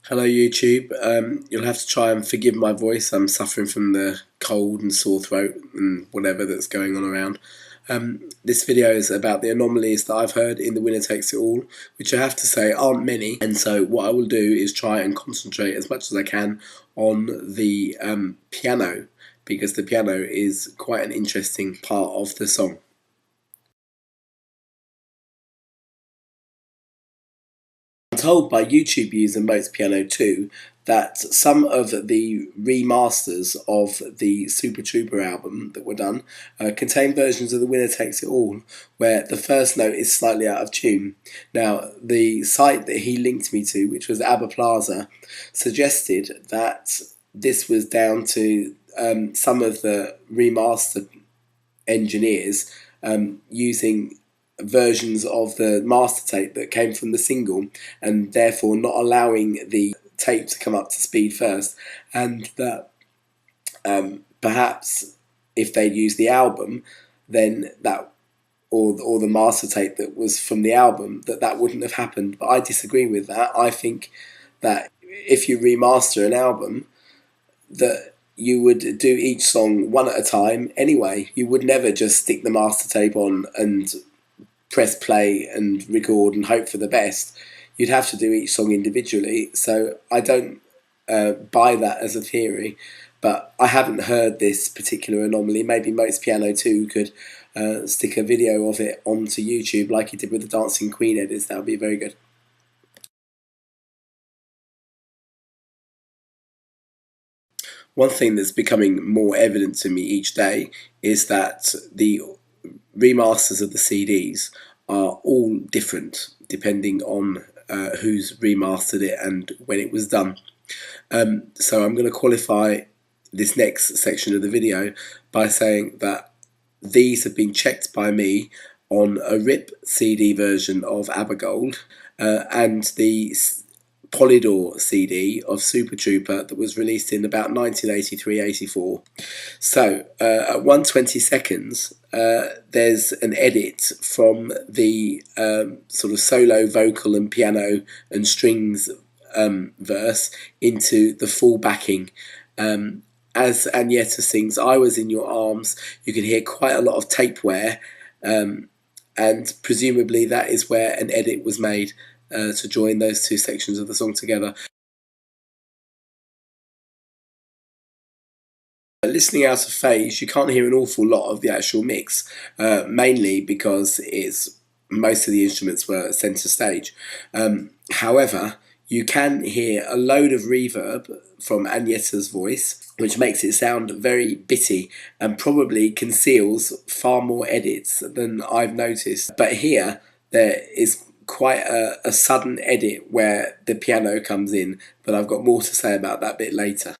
Hello YouTube. You'll have to try and forgive my voice. I'm suffering from the cold and sore throat and whatever that's going on around. This video is about the anomalies that I've heard in The Winner Takes It All, which I have to say aren't many. And so what I will do is try and concentrate as much as I can on the piano, because the piano is quite an interesting part of the song. I'm told by YouTube user Moats Piano 2 that some of the remasters of the Super Trooper album that were done contain versions of The Winner Takes It All where the first note is slightly out of tune. Now, the site that he linked me to, which was ABBA Plaza, suggested that this was down to some of the remaster engineers using versions of the master tape that came from the single, and therefore not allowing the tape to come up to speed first, and that perhaps if they'd used the album, then that or the master tape that was from the album, that wouldn't have happened. But I disagree with that. I think that if you remaster an album, that you would do each song one at a time anyway. You would never just stick the master tape on and press play and record and hope for the best. You'd have to do each song individually. So I don't buy that as a theory, but I haven't heard this particular anomaly. Maybe Moats Piano 2 could stick a video of it onto YouTube like he did with the Dancing Queen edits. That would be very good. One thing that's becoming more evident to me each day is that the remasters of the CDs are all different depending on who's remastered it and when it was done. So I'm going to qualify this next section of the video by saying that these have been checked by me on a RIP CD version of ABBA Gold and the Polydor CD of Super Trooper that was released in about 1983-84. So at 120 seconds there's an edit from the sort of solo vocal and piano and strings verse into the full backing. As Agneta sings "I Was in Your Arms," you can hear quite a lot of tape wear, and presumably that is where an edit was made to join those two sections of the song together. Listening out of phase, you can't hear an awful lot of the actual mix, mainly because most of the instruments were centre stage. However, you can hear a load of reverb from Agneta's voice, which makes it sound very bitty and probably conceals far more edits than I've noticed. But here, there is quite a sudden edit where the piano comes in, but I've got more to say about that bit later.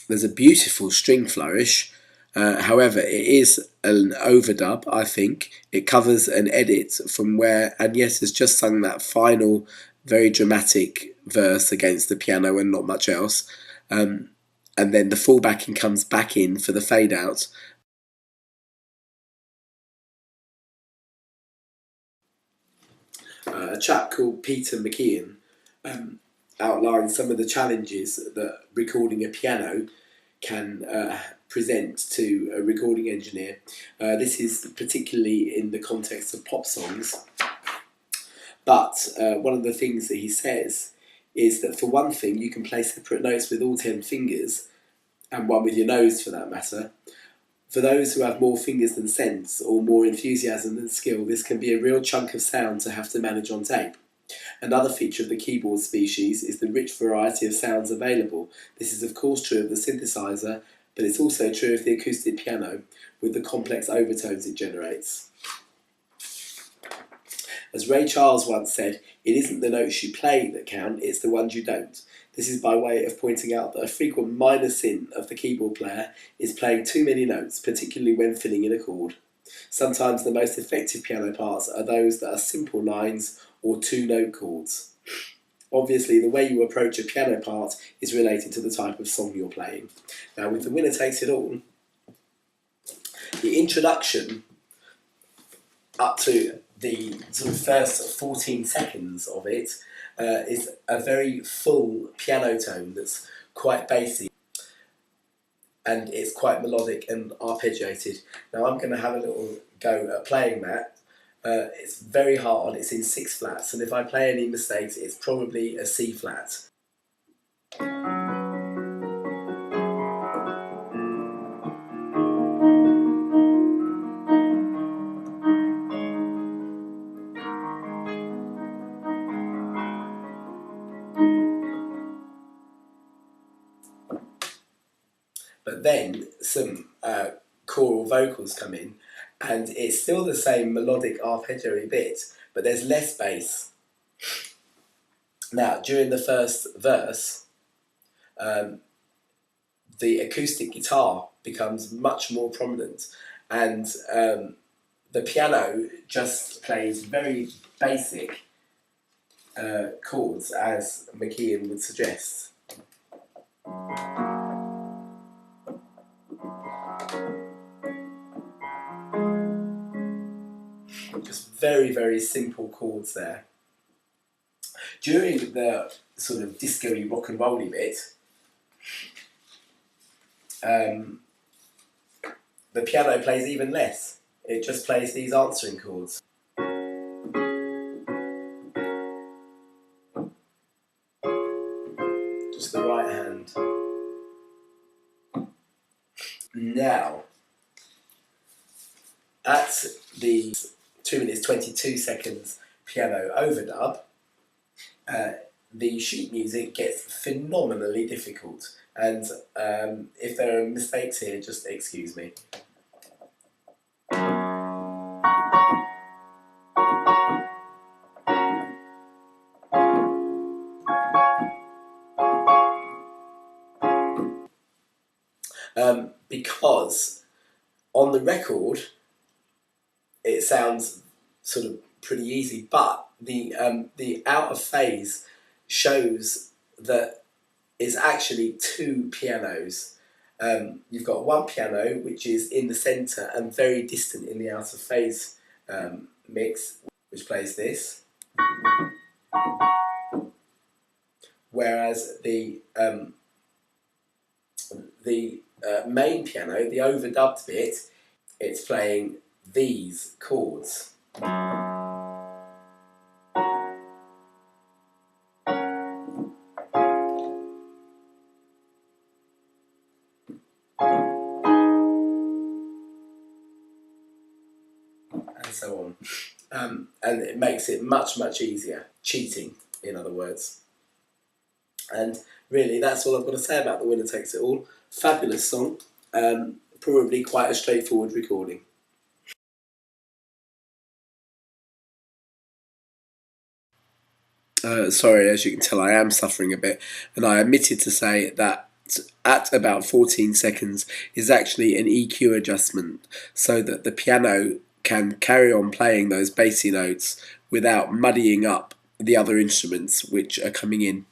There's a beautiful string flourish, however it is an overdub. I think it covers an edit from where Agneta's just sung that final very dramatic verse against the piano and not much else, and then the full backing comes back in for the fade out. A chap called Peter McKeon outlined some of the challenges that recording a piano can present to a recording engineer. This is particularly in the context of pop songs. But one of the things that he says is that, for one thing, you can play separate notes with all 10 fingers, and one with your nose for that matter. For those who have more fingers than sense, or more enthusiasm than skill, this can be a real chunk of sound to have to manage on tape. Another feature of the keyboard species is the rich variety of sounds available. This is of course true of the synthesizer, but it's also true of the acoustic piano, with the complex overtones it generates. As Ray Charles once said, "It isn't the notes you play that count, it's the ones you don't." This is by way of pointing out that a frequent minor sin of the keyboard player is playing too many notes, particularly when filling in a chord. Sometimes the most effective piano parts are those that are simple lines or two-note chords. Obviously, the way you approach a piano part is related to the type of song you're playing. Now, with The Winner Takes It All, the introduction up to the sort of first 14 seconds of it is a very full piano tone that's quite bassy, and it's quite melodic and arpeggiated. Now I'm going to have a little go at playing that. It's very hard, it's in 6 flats, and if I play any mistakes, it's probably a C flat. But then some choral vocals come in, and it's still the same melodic arpeggiatory bit, but there's less bass. Now, during the first verse, the acoustic guitar becomes much more prominent, and the piano just plays very basic chords, as McKeon would suggest. Just very, very simple chords there. During the sort of disco-y rock and roll-y bit, the piano plays even less. It just plays these answering chords. Just the right hand. Now, at the 2 minutes 22 seconds piano overdub, the sheet music gets phenomenally difficult, and if there are mistakes here, just excuse me. Because on the record it sounds sort of pretty easy, but the out of phase shows that it's actually 2 pianos. You've got one piano which is in the centre and very distant in the out of phase mix, which plays this, whereas the main piano, the overdubbed bit, it's playing these chords. And so on. And it makes it much, much easier. Cheating, in other words. And really, that's all I've got to say about The Winner Takes It All. Fabulous song. Probably quite a straightforward recording. Sorry, as you can tell, I am suffering a bit, and I omitted to say that at about 14 seconds is actually an EQ adjustment, so that the piano can carry on playing those bassy notes without muddying up the other instruments which are coming in.